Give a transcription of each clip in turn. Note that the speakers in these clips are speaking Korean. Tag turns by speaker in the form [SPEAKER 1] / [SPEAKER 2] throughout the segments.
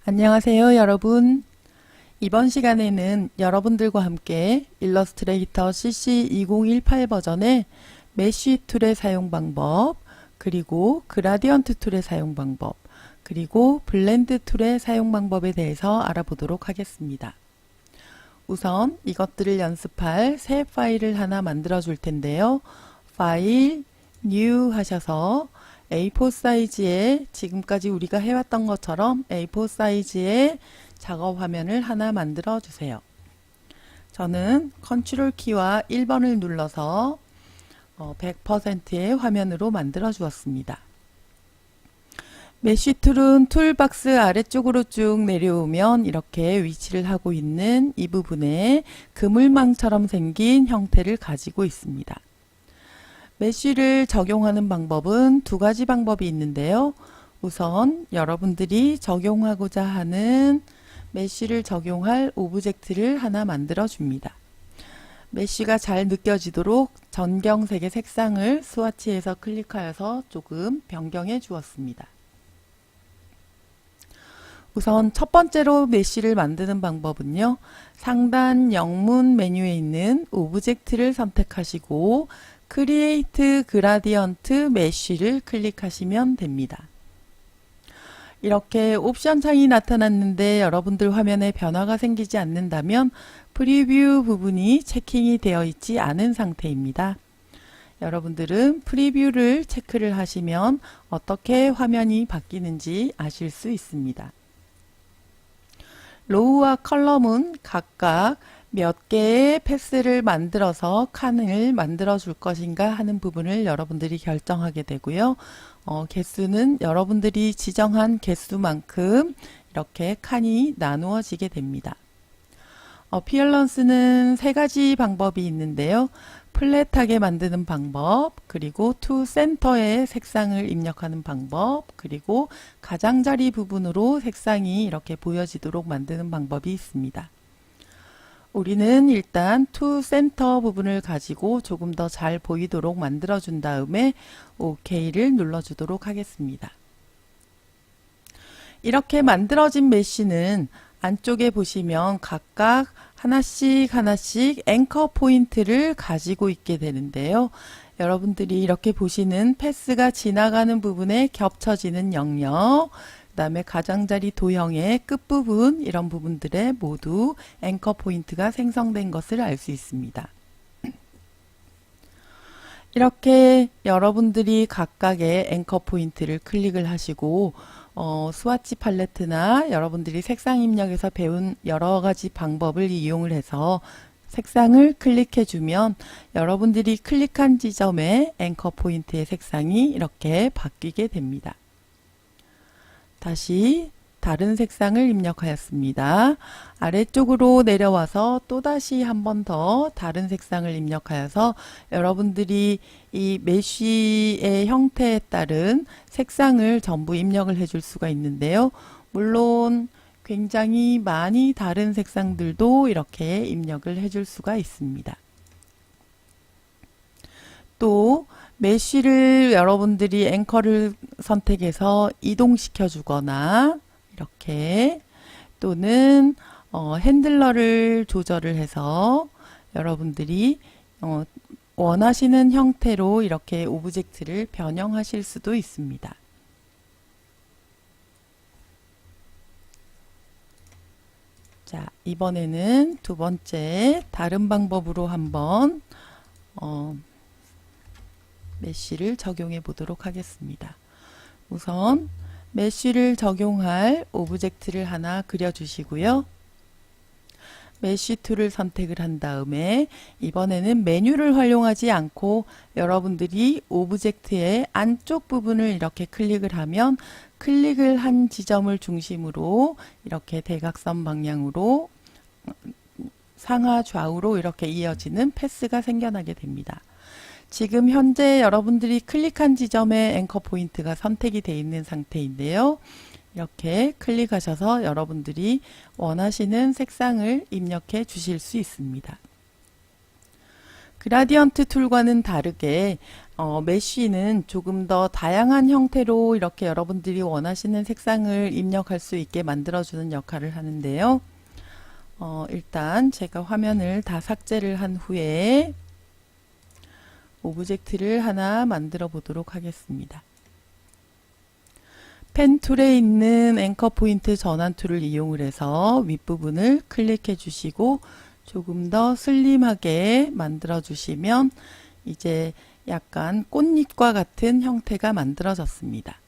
[SPEAKER 1] 안녕하세요, 여러분. 이번 시간에는 여러분들과 함께 일러스트레이터 CC 2018 버전의 메쉬 툴의 사용 방법, 그리고 그라디언트 툴의 사용 방법, 그리고 블렌드 툴의 사용 방법에 대해서 알아보도록 하겠습니다. 우선 이것들을 연습할 새 파일을 하나 만들어 줄 텐데요. 파일, 뉴 하셔서 A4 사이즈의 지금까지 우리가 해왔던 것처럼 A4 사이즈의 작업 화면을 하나 만들어 주세요. 저는 컨트롤 키와 1번을 눌러서 100%의 화면으로 만들어 주었습니다. 메쉬 툴은 툴박스 아래쪽으로 쭉 내려오면 이렇게 위치를 하고 있는 이 부분에 그물망처럼 생긴 형태를 가지고 있습니다. 메쉬를 적용하는 방법은 두 가지 방법이 있는데요. 우선 여러분들이 적용하고자 하는 메쉬를 적용할 오브젝트를 하나 만들어 줍니다. 메쉬가 잘 느껴지도록 전경색의 색상을 스와치에서 클릭하여서 조금 변경해 주었습니다. 우선 첫 번째로 메쉬를 만드는 방법은요. 상단 영문 메뉴에 있는 오브젝트를 선택하시고 크리에이트 그라디언트 메쉬를 클릭하시면 됩니다. 이렇게 옵션 창이 나타났는데 여러분들 화면에 변화가 생기지 않는다면 프리뷰 부분이 체킹이 되어 있지 않은 상태입니다. 여러분들은 프리뷰를 체크를 하시면 어떻게 화면이 바뀌는지 아실 수 있습니다. 로우와 컬럼은 각각 몇 개의 패스를 만들어서 칸을 만들어 줄 것인가 하는 부분을 여러분들이 결정하게 되고요. 개수는 여러분들이 지정한 개수만큼 이렇게 칸이 나누어지게 됩니다. 어피어런스는 세 가지 방법이 있는데요. 플랫하게 만드는 방법, 그리고 투 센터에 색상을 입력하는 방법, 그리고 가장자리 부분으로 색상이 이렇게 보여지도록 만드는 방법이 있습니다. 우리는 일단 투 센터 부분을 가지고 조금 더 잘 보이도록 만들어 준 다음에 OK를 눌러주도록 하겠습니다. 이렇게 만들어진 메쉬는 안쪽에 보시면 각각 하나씩 앵커 포인트를 가지고 있게 되는데요. 여러분들이 이렇게 보시는 패스가 지나가는 부분에 겹쳐지는 영역, 그 다음에 가장자리 도형의 끝부분, 이런 부분들에 모두 앵커 포인트가 생성된 것을 알 수 있습니다. 이렇게 여러분들이 각각의 앵커 포인트를 클릭을 하시고 스와치 팔레트나 여러분들이 색상 입력에서 배운 여러 가지 방법을 이용을 해서 색상을 클릭해 주면 여러분들이 클릭한 지점의 앵커 포인트의 색상이 이렇게 바뀌게 됩니다. 다시 다른 색상을 입력하였습니다. 아래쪽으로 내려와서 또다시 한 번 더 다른 색상을 입력하여서 여러분들이 이 메쉬의 형태에 따른 색상을 전부 입력을 해줄 수가 있는데요. 물론 굉장히 많이 다른 색상들도 이렇게 입력을 해줄 수가 있습니다. 또 메쉬를 여러분들이 앵커를 선택해서 이동시켜 주거나 이렇게 또는 핸들러를 조절을 해서 여러분들이 원하시는 형태로 이렇게 오브젝트를 변형하실 수도 있습니다. 자, 이번에는 두 번째 다른 방법으로 한번 메쉬를 적용해 보도록 하겠습니다. 우선 메쉬를 적용할 오브젝트를 하나 그려주시고요. 메쉬 툴을 선택을 한 다음에 이번에는 메뉴를 활용하지 않고 여러분들이 오브젝트의 안쪽 부분을 이렇게 클릭을 하면 클릭을 한 지점을 중심으로 이렇게 대각선 방향으로 상하 좌우로 이렇게 이어지는 패스가 생겨나게 됩니다. 지금 현재 여러분들이 클릭한 지점에 앵커 포인트가 선택이 되어 있는 상태인데요. 이렇게 클릭하셔서 여러분들이 원하시는 색상을 입력해 주실 수 있습니다. 그라디언트 툴과는 다르게 메쉬는 조금 더 다양한 형태로 이렇게 여러분들이 원하시는 색상을 입력할 수 있게 만들어주는 역할을 하는데요. 일단 제가 화면을 다 삭제를 한 후에 오브젝트를 하나 만들어 보도록 하겠습니다. 펜 툴에 있는 앵커 포인트 전환 툴을 이용을 해서 윗부분을 클릭해 주시고 조금 더 슬림하게 만들어 주시면 이제 약간 꽃잎과 같은 형태가 만들어졌습니다.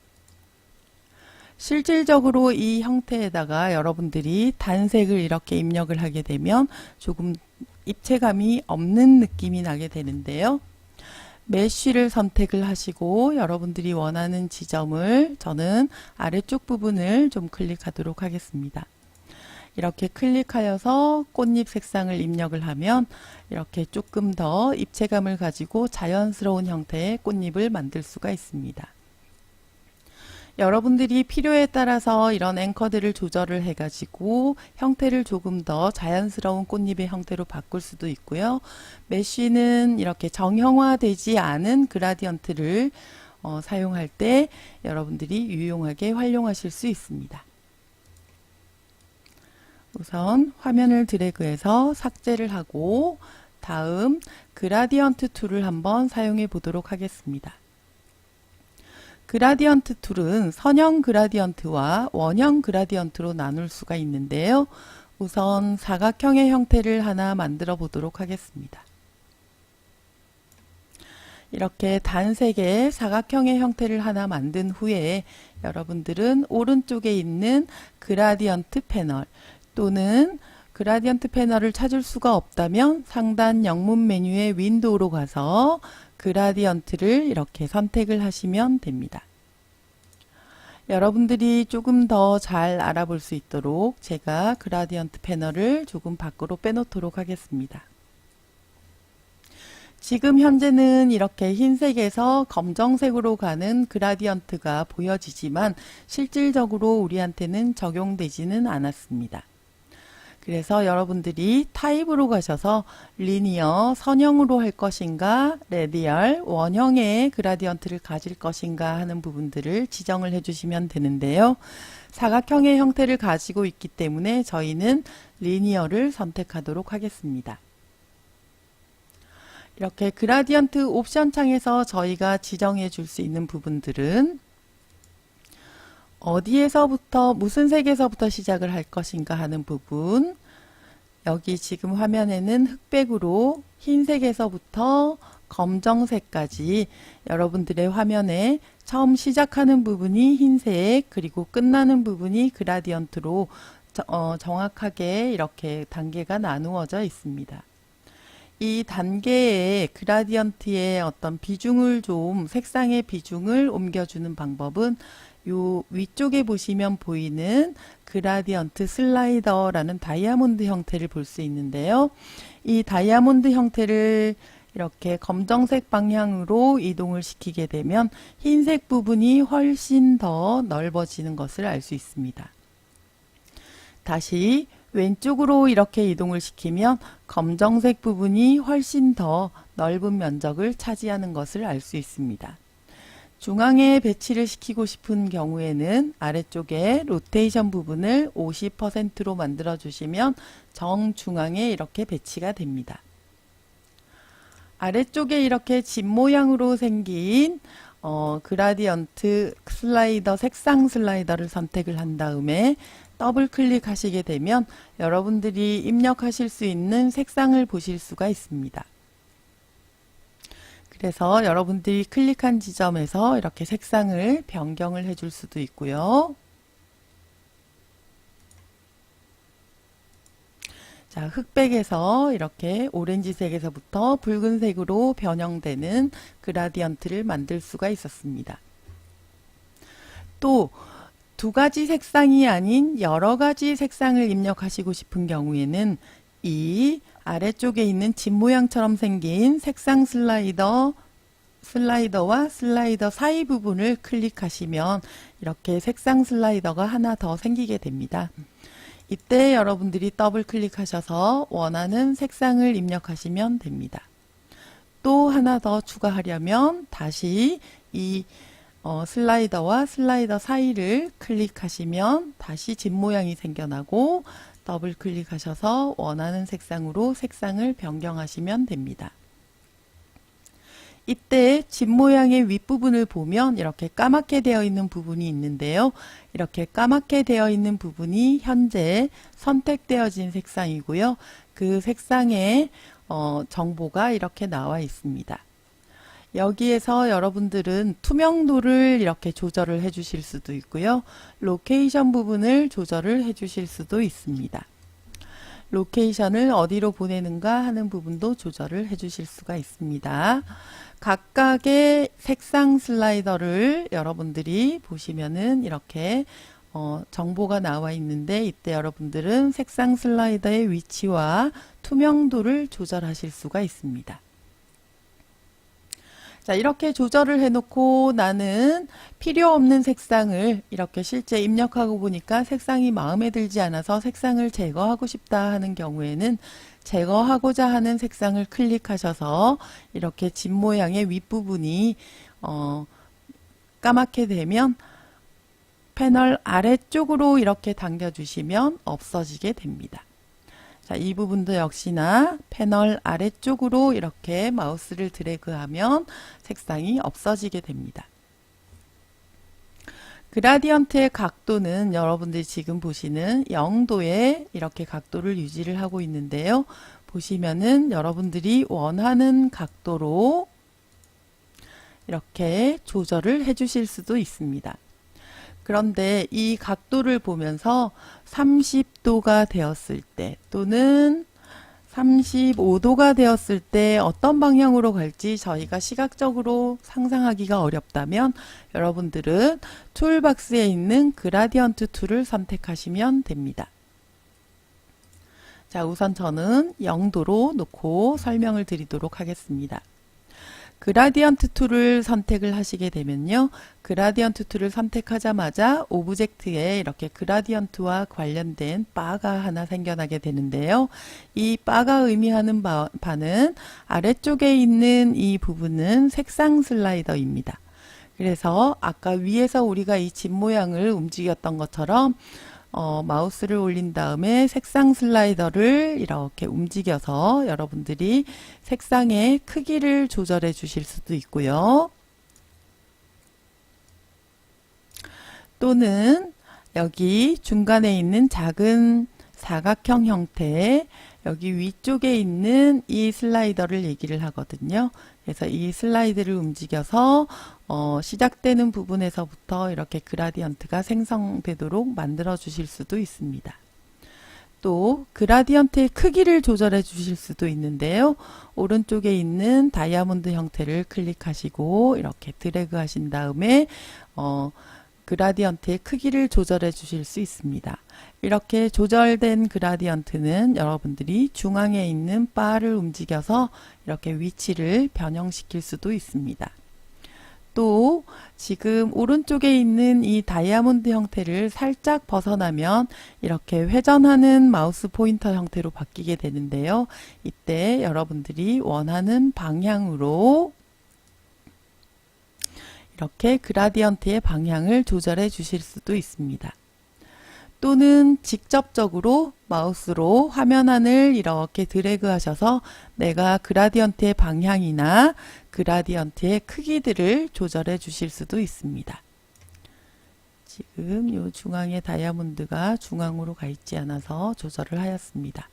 [SPEAKER 1] 실질적으로 이 형태에다가 여러분들이 단색을 이렇게 입력을 하게 되면 조금 입체감이 없는 느낌이 나게 되는데요. 메쉬를 선택을 하시고 여러분들이 원하는 지점을 저는 아래쪽 부분을 좀 클릭하도록 하겠습니다. 이렇게 클릭하여서 꽃잎 색상을 입력을 하면 이렇게 조금 더 입체감을 가지고 자연스러운 형태의 꽃잎을 만들 수가 있습니다. 여러분들이 필요에 따라서 이런 앵커들을 조절을 해가지고 형태를 조금 더 자연스러운 꽃잎의 형태로 바꿀 수도 있고요. 메쉬는 이렇게 정형화되지 않은 그라디언트를 사용할 때 여러분들이 유용하게 활용하실 수 있습니다. 우선 화면을 드래그해서 삭제를 하고 다음 그라디언트 툴을 한번 사용해 보도록 하겠습니다. 그라디언트 툴은 선형 그라디언트와 원형 그라디언트로 나눌 수가 있는데요. 우선 사각형의 형태를 하나 만들어 보도록 하겠습니다. 이렇게 단색의 사각형의 형태를 하나 만든 후에 여러분들은 오른쪽에 있는 그라디언트 패널 또는 그라디언트 패널을 찾을 수가 없다면 상단 영문 메뉴의 윈도우로 가서 그라디언트를 이렇게 선택을 하시면 됩니다. 여러분들이 조금 더 잘 알아볼 수 있도록 제가 그라디언트 패널을 조금 밖으로 빼놓도록 하겠습니다. 지금 현재는 이렇게 흰색에서 검정색으로 가는 그라디언트가 보여지지만 실질적으로 우리한테는 적용되지는 않았습니다. 그래서 여러분들이 타입으로 가셔서 리니어, 선형으로 할 것인가, 레디얼, 원형의 그라디언트를 가질 것인가 하는 부분들을 지정을 해주시면 되는데요. 사각형의 형태를 가지고 있기 때문에 저희는 리니어를 선택하도록 하겠습니다. 이렇게 그라디언트 옵션 창에서 저희가 지정해 줄 수 있는 부분들은 어디에서부터 무슨 색에서부터 시작을 할 것인가 하는 부분, 여기 지금 화면에는 흑백으로 흰색에서부터 검정색까지 여러분들의 화면에 처음 시작하는 부분이 흰색 그리고 끝나는 부분이 그라디언트로 정확하게 이렇게 단계가 나누어져 있습니다. 이 단계의 그라디언트의 어떤 비중을 좀 색상의 비중을 옮겨주는 방법은 요 위쪽에 보시면 보이는 그라디언트 슬라이더라는 다이아몬드 형태를 볼 수 있는데요. 이 다이아몬드 형태를 이렇게 검정색 방향으로 이동을 시키게 되면 흰색 부분이 훨씬 더 넓어지는 것을 알 수 있습니다. 다시 왼쪽으로 이렇게 이동을 시키면 검정색 부분이 훨씬 더 넓은 면적을 차지하는 것을 알 수 있습니다. 중앙에 배치를 시키고 싶은 경우에는 아래쪽에 로테이션 부분을 50%로 만들어 주시면 정중앙에 이렇게 배치가 됩니다. 아래쪽에 이렇게 집 모양으로 생긴 그라디언트 슬라이더, 색상 슬라이더를 선택을 한 다음에 더블 클릭하시게 되면 여러분들이 입력하실 수 있는 색상을 보실 수가 있습니다. 그래서 여러분들이 클릭한 지점에서 이렇게 색상을 변경을 해줄 수도 있고요. 자, 흑백에서 이렇게 오렌지색에서부터 붉은색으로 변형되는 그라디언트를 만들 수가 있었습니다. 또 두 가지 색상이 아닌 여러 가지 색상을 입력하시고 싶은 경우에는 이 아래쪽에 있는 집 모양처럼 생긴 색상 슬라이더와 슬라이더 사이 부분을 클릭하시면 이렇게 색상 슬라이더가 하나 더 생기게 됩니다. 이때 여러분들이 더블 클릭하셔서 원하는 색상을 입력하시면 됩니다. 각도 하나 더 추가하려면 다시 이 슬라이더와 슬라이더 사이를 클릭하시면 다시 집 모양이 생겨나고 더블 클릭하셔서 원하는 색상으로 색상을 변경하시면 됩니다. 이때 집 모양의 윗부분을 보면 이렇게 까맣게 되어 있는 부분이 있는데요. 이렇게 까맣게 되어 있는 부분이 현재 선택되어진 색상이고요. 그 색상의 정보가 이렇게 나와 있습니다. 여기에서 여러분들은 투명도를 이렇게 조절을 해 주실 수도 있고요. 로케이션 부분을 조절을 해 주실 수도 있습니다. 로케이션을 어디로 보내는가 하는 부분도 조절을 해 주실 수가 있습니다. 각각의 색상 슬라이더를 여러분들이 보시면은 이렇게 정보가 나와 있는데 이때 여러분들은 색상 슬라이더의 위치와 투명도를 조절하실 수가 있습니다. 자, 이렇게 조절을 해놓고 나는 필요 없는 색상을 이렇게 실제 입력하고 보니까 색상이 마음에 들지 않아서 색상을 제거하고 싶다 하는 경우에는 제거하고자 하는 색상을 클릭하셔서 이렇게 집 모양의 윗부분이 까맣게 되면 패널 아래쪽으로 이렇게 당겨주시면 없어지게 됩니다. 자, 이 부분도 역시나 패널 아래쪽으로 이렇게 마우스를 드래그하면 색상이 없어지게 됩니다. 그라디언트의 각도는 여러분들이 지금 보시는 0도에 이렇게 각도를 유지를 하고 있는데요. 보시면은 여러분들이 원하는 각도로 이렇게 조절을 해 주실 수도 있습니다. 그런데 이 각도를 보면서 30도가 되었을 때 또는 35도가 되었을 때 어떤 방향으로 갈지 저희가 시각적으로 상상하기가 어렵다면 여러분들은 툴박스에 있는 그라디언트 툴을 선택하시면 됩니다. 자, 우선 저는 0도로 놓고 설명을 드리도록 하겠습니다. 그라디언트 툴을 선택을 하시게 되면요. 그라디언트 툴을 선택하자마자 오브젝트에 이렇게 그라디언트와 관련된 바가 하나 생겨나게 되는데요. 이 바가 의미하는 바는 아래쪽에 있는 이 부분은 색상 슬라이더입니다. 그래서 아까 위에서 우리가 이 집 모양을 움직였던 것처럼 마우스를 올린 다음에 색상 슬라이더를 이렇게 움직여서 여러분들이 색상의 크기를 조절해 주실 수도 있고요. 또는 여기 중간에 있는 작은 사각형 형태의 여기 위쪽에 있는 이 슬라이더를 얘기를 하거든요. 그래서 이 슬라이드를 움직여서 시작되는 부분에서부터 이렇게 그라디언트가 생성되도록 만들어 주실 수도 있습니다. 또 그라디언트의 크기를 조절해 주실 수도 있는데요. 오른쪽에 있는 다이아몬드 형태를 클릭하시고 이렇게 드래그 하신 다음에 그라디언트의 크기를 조절해 주실 수 있습니다. 이렇게 조절된 그라디언트는 여러분들이 중앙에 있는 바를 움직여서 이렇게 위치를 변형시킬 수도 있습니다. 또 지금 오른쪽에 있는 이 다이아몬드 형태를 살짝 벗어나면 이렇게 회전하는 마우스 포인터 형태로 바뀌게 되는데요. 이때 여러분들이 원하는 방향으로 이렇게 그라디언트의 방향을 조절해 주실 수도 있습니다. 또는 직접적으로 마우스로 화면 안을 이렇게 드래그 하셔서 내가 그라디언트의 방향이나 그라디언트의 크기들을 조절해 주실 수도 있습니다. 지금 이 중앙에 다이아몬드가 중앙으로 가 있지 않아서 조절을 하였습니다.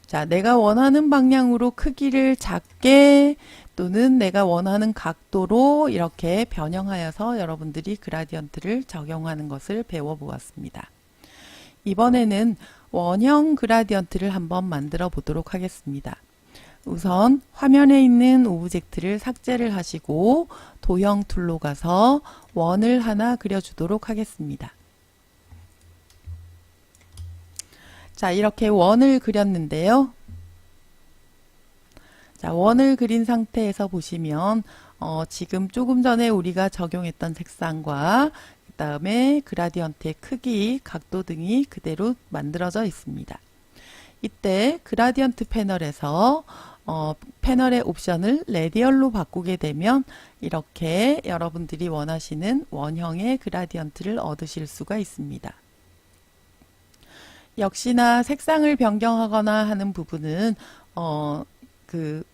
[SPEAKER 1] 자, 내가 원하는 방향으로 크기를 작게 또는 내가 원하는 각도로 이렇게 변형하여서 여러분들이 그라디언트를 적용하는 것을 배워보았습니다. 이번에는 원형 그라디언트를 한번 만들어 보도록 하겠습니다. 우선 화면에 있는 오브젝트를 삭제를 하시고 도형 툴로 가서 원을 하나 그려주도록 하겠습니다. 자, 이렇게 원을 그렸는데요. 자, 원을 그린 상태에서 보시면 지금 조금 전에 우리가 적용했던 색상과 그 다음에 그라디언트의 크기, 각도 등이 그대로 만들어져 있습니다. 이때 그라디언트 패널에서 패널의 옵션을 레디얼로 바꾸게 되면 이렇게 여러분들이 원하시는 원형의 그라디언트를 얻으실 수가 있습니다. 역시나 색상을 변경하거나 하는 부분은 그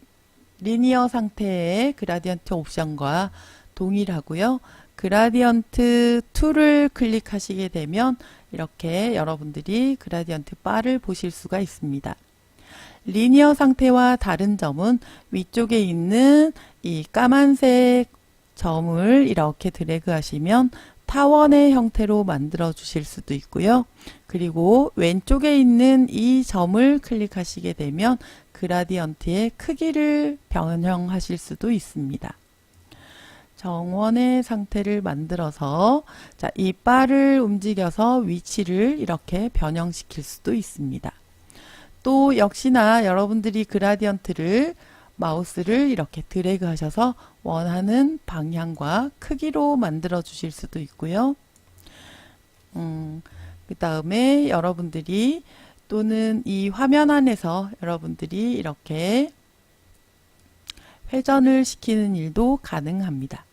[SPEAKER 1] 리니어 상태의 그라디언트 옵션과 동일하고요. 그라디언트 툴을 클릭하시게 되면 이렇게 여러분들이 그라디언트 바를 보실 수가 있습니다. 리니어 상태와 다른 점은 위쪽에 있는 이 까만색 점을 이렇게 드래그 하시면 타원의 형태로 만들어 주실 수도 있고요. 그리고 왼쪽에 있는 이 점을 클릭하시게 되면 그라디언트의 크기를 변형하실 수도 있습니다. 정원의 상태를 만들어서 자, 이 바를 움직여서 위치를 이렇게 변형시킬 수도 있습니다. 또 역시나 여러분들이 그라디언트를 마우스를 이렇게 드래그 하셔서 원하는 방향과 크기로 만들어 주실 수도 있고요. 그 다음에 여러분들이 또는 이 화면 안에서 여러분들이 이렇게 회전을 시키는 일도 가능합니다.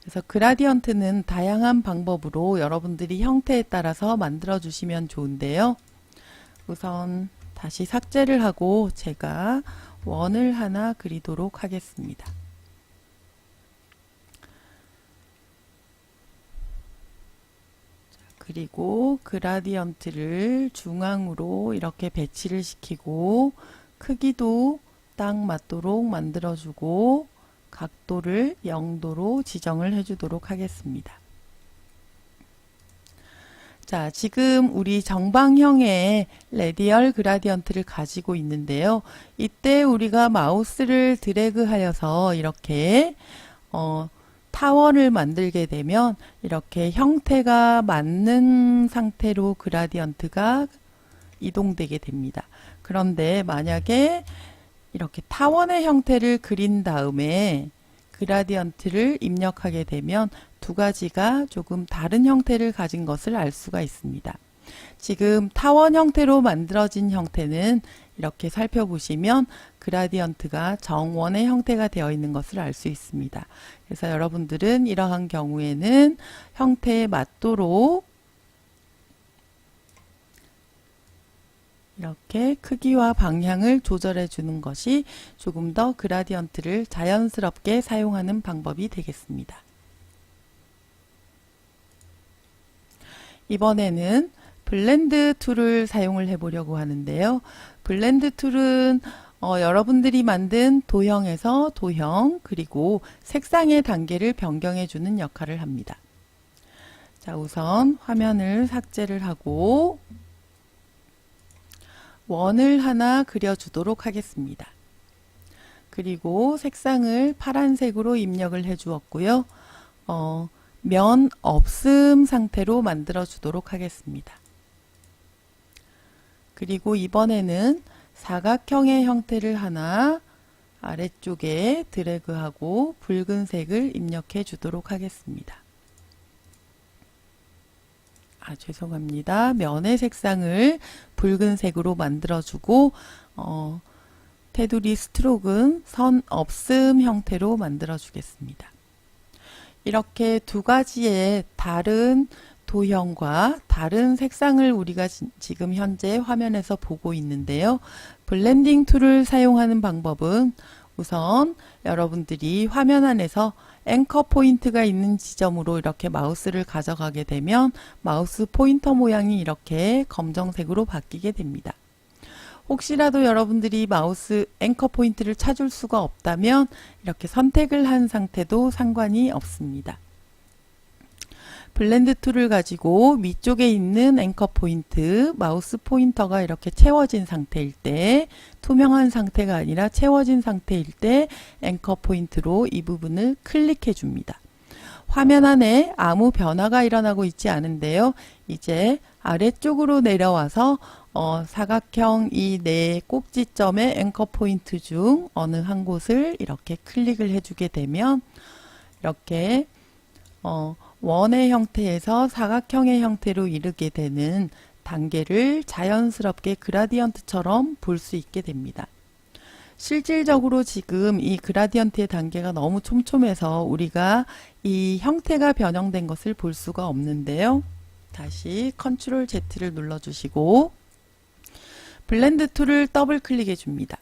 [SPEAKER 1] 그래서 그라디언트는 다양한 방법으로 여러분들이 형태에 따라서 만들어 주시면 좋은데요. 우선 다시 삭제를 하고 제가 원을 하나 그리도록 하겠습니다. 그리고 그라디언트를 중앙으로 이렇게 배치를 시키고 크기도 딱 맞도록 만들어주고 각도를 0도로 지정을 해주도록 하겠습니다. 자, 지금 우리 정방형의 레디얼 그라디언트를 가지고 있는데요. 이때 우리가 마우스를 드래그 하여서 이렇게 타원을 만들게 되면 이렇게 형태가 맞는 상태로 그라디언트가 이동되게 됩니다. 그런데 만약에 이렇게 타원의 형태를 그린 다음에 그라디언트를 입력하게 되면 두 가지가 조금 다른 형태를 가진 것을 알 수가 있습니다. 지금 타원 형태로 만들어진 형태는 이렇게 살펴보시면 그라디언트가 정원의 형태가 되어 있는 것을 알 수 있습니다. 그래서 여러분들은 이러한 경우에는 형태에 맞도록 이렇게 크기와 방향을 조절해 주는 것이 조금 더 그라디언트를 자연스럽게 사용하는 방법이 되겠습니다. 이번에는 블렌드 툴을 사용을 해 보려고 하는데요. 블렌드 툴은 여러분들이 만든 도형에서 도형 그리고 색상의 단계를 변경해 주는 역할을 합니다. 자, 우선 화면을 삭제를 하고 원을 하나 그려주도록 하겠습니다. 그리고 색상을 파란색으로 입력을 해 주었고요. 면 없음 상태로 만들어 주도록 하겠습니다. 그리고 이번에는 사각형의 형태를 하나 아래쪽에 드래그하고 붉은색을 입력해 주도록 하겠습니다. 죄송합니다. 면의 색상을 붉은색으로 만들어주고 테두리 스트로크는 선 없음 형태로 만들어 주겠습니다. 이렇게 두 가지의 다른 도형과 다른 색상을 우리가 지금 현재 화면에서 보고 있는데요. 블렌딩 툴을 사용하는 방법은 우선 여러분들이 화면 안에서 앵커 포인트가 있는 지점으로 이렇게 마우스를 가져가게 되면 마우스 포인터 모양이 이렇게 검정색으로 바뀌게 됩니다. 혹시라도 여러분들이 마우스 앵커 포인트를 찾을 수가 없다면 이렇게 선택을 한 상태도 상관이 없습니다. 블렌드 툴을 가지고 위쪽에 있는 앵커 포인트, 마우스 포인터가 이렇게 채워진 상태일 때, 투명한 상태가 아니라 채워진 상태일 때 앵커 포인트로 이 부분을 클릭해 줍니다. 화면 안에 아무 변화가 일어나고 있지 않은데요. 이제 아래쪽으로 내려와서 사각형 이 네 꼭지점의 앵커 포인트 중 어느 한 곳을 이렇게 클릭을 해주게 되면 이렇게 원의 형태에서 사각형의 형태로 이르게 되는 단계를 자연스럽게 그라디언트처럼 볼 수 있게 됩니다. 실질적으로 지금 이 그라디언트의 단계가 너무 촘촘해서 우리가 이 형태가 변형된 것을 볼 수가 없는데요. 다시 컨트롤 Z를 눌러주시고 블렌드 툴을 더블 클릭해 줍니다.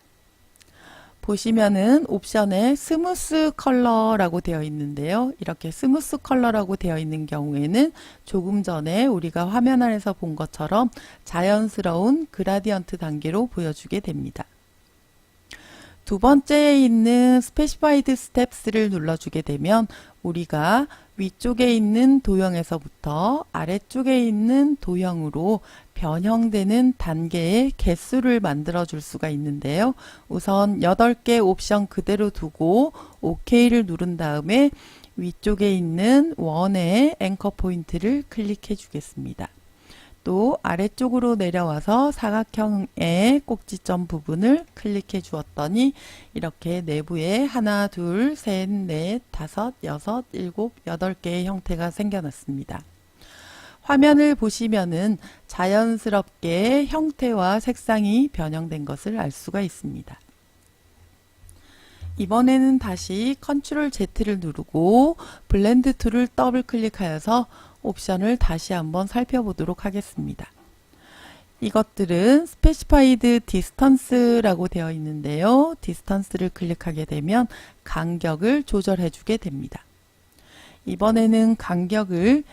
[SPEAKER 1] 보시면은 옵션에 스무스 컬러라고 되어 있는데요. 이렇게 스무스 컬러라고 되어 있는 경우에는 조금 전에 우리가 화면 안에서 본 것처럼 자연스러운 그라디언트 단계로 보여주게 됩니다. 두 번째에 있는 Specified Steps를 눌러주게 되면 우리가 위쪽에 있는 도형에서부터 아래쪽에 있는 도형으로 변형되는 단계의 개수를 만들어 줄 수가 있는데요. 우선 8개 옵션 그대로 두고 OK를 누른 다음에 위쪽에 있는 원의 앵커 포인트를 클릭해 주겠습니다. 또 아래쪽으로 내려와서 사각형의 꼭지점 부분을 클릭해 주었더니 이렇게 내부에 하나, 둘, 셋, 넷, 다섯, 여섯, 일곱, 8개의 형태가 생겨났습니다. 화면을 보시면은 자연스럽게 형태와 색상이 변형된 것을 알 수가 있습니다. 이번에는 다시 컨트롤 Z를 누르고 블렌드 툴을 더블 클릭하여서 옵션을 다시 한번 살펴보도록 하겠습니다. 이것들은 Specified Distance라고 되어 있는데요. Distance를 클릭하게 되면 간격을 조절해 주게 됩니다. 이번에는 간격을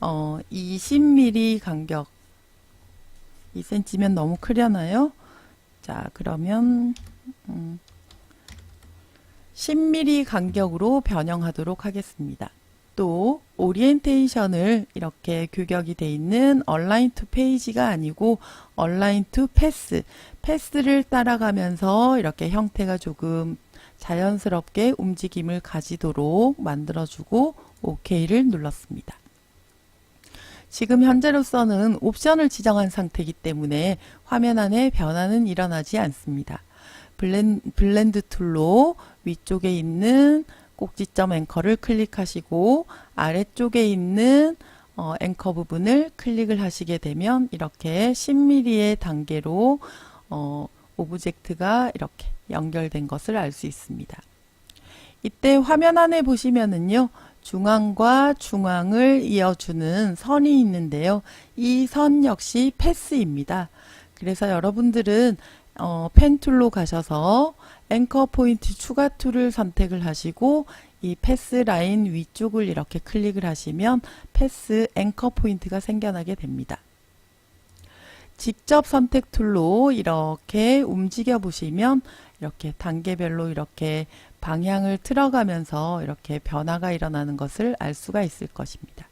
[SPEAKER 1] 20mm 간격 2cm면 너무 크려나요? 자, 그러면 10mm 간격으로 변형하도록 하겠습니다. 또 오리엔테이션을 이렇게 규격이 되어 있는 얼라인 투 페이지가 아니고 얼라인 투 패스, 패스를 따라가면서 이렇게 형태가 조금 자연스럽게 움직임을 가지도록 만들어주고 OK를 눌렀습니다. 지금 현재로서는 옵션을 지정한 상태이기 때문에 화면 안에 변화는 일어나지 않습니다. 블렌드 툴로 위쪽에 있는 꼭지점 앵커를 클릭하시고 아래쪽에 있는 앵커 부분을 클릭을 하시게 되면 이렇게 10mm의 단계로 오브젝트가 이렇게 연결된 것을 알 수 있습니다. 이때 화면 안에 보시면은요, 중앙과 중앙을 이어주는 선이 있는데요. 이 선 역시 패스입니다. 그래서 여러분들은 펜 툴로 가셔서 앵커 포인트 추가 툴을 선택을 하시고 이 패스 라인 위쪽을 이렇게 클릭을 하시면 패스 앵커 포인트가 생겨나게 됩니다. 직접 선택 툴로 이렇게 움직여 보시면 이렇게 단계별로 이렇게 방향을 틀어가면서 이렇게 변화가 일어나는 것을 알 수가 있을 것입니다.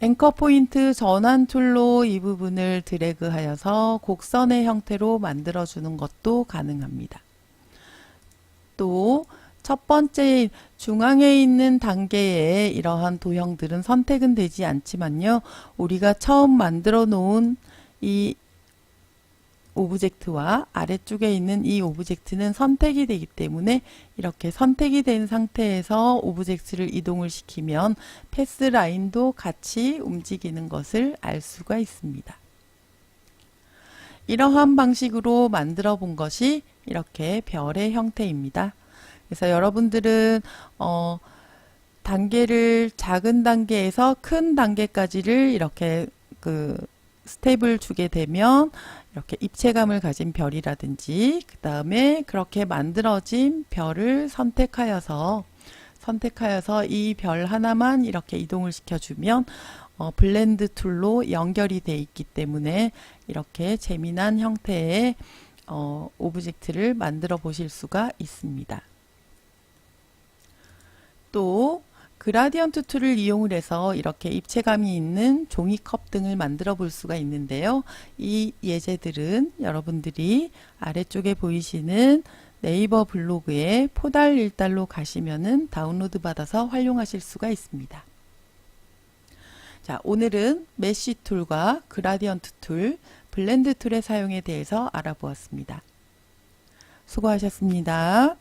[SPEAKER 1] 앵커 포인트 전환 툴로 이 부분을 드래그 하여서 곡선의 형태로 만들어 주는 것도 가능합니다. 또 첫 번째 중앙에 있는 단계에 이러한 도형들은 선택은 되지 않지만요. 우리가 처음 만들어 놓은 이 오브젝트와 아래쪽에 있는 이 오브젝트는 선택이 되기 때문에 이렇게 선택이 된 상태에서 오브젝트를 이동을 시키면 패스 라인도 같이 움직이는 것을 알 수가 있습니다. 이러한 방식으로 만들어 본 것이 이렇게 별의 형태입니다. 그래서 여러분들은 단계를 작은 단계에서 큰 단계까지를 이렇게 스텝을 주게 되면 이렇게 입체감을 가진 별이라든지 그 다음에 그렇게 만들어진 별을 선택하여서 이 별 하나만 이렇게 이동을 시켜주면 블렌드 툴로 연결이 되어 있기 때문에 이렇게 재미난 형태의 오브젝트를 만들어 보실 수가 있습니다. 또 그라디언트 툴을 이용을 해서 이렇게 입체감이 있는 종이컵 등을 만들어 볼 수가 있는데요. 이 예제들은 여러분들이 아래쪽에 보이시는 네이버 블로그에 포달 일달로 가시면은 다운로드 받아서 활용하실 수가 있습니다. 자, 오늘은 메쉬 툴과 그라디언트 툴, 블렌드 툴의 사용에 대해서 알아보았습니다. 수고하셨습니다.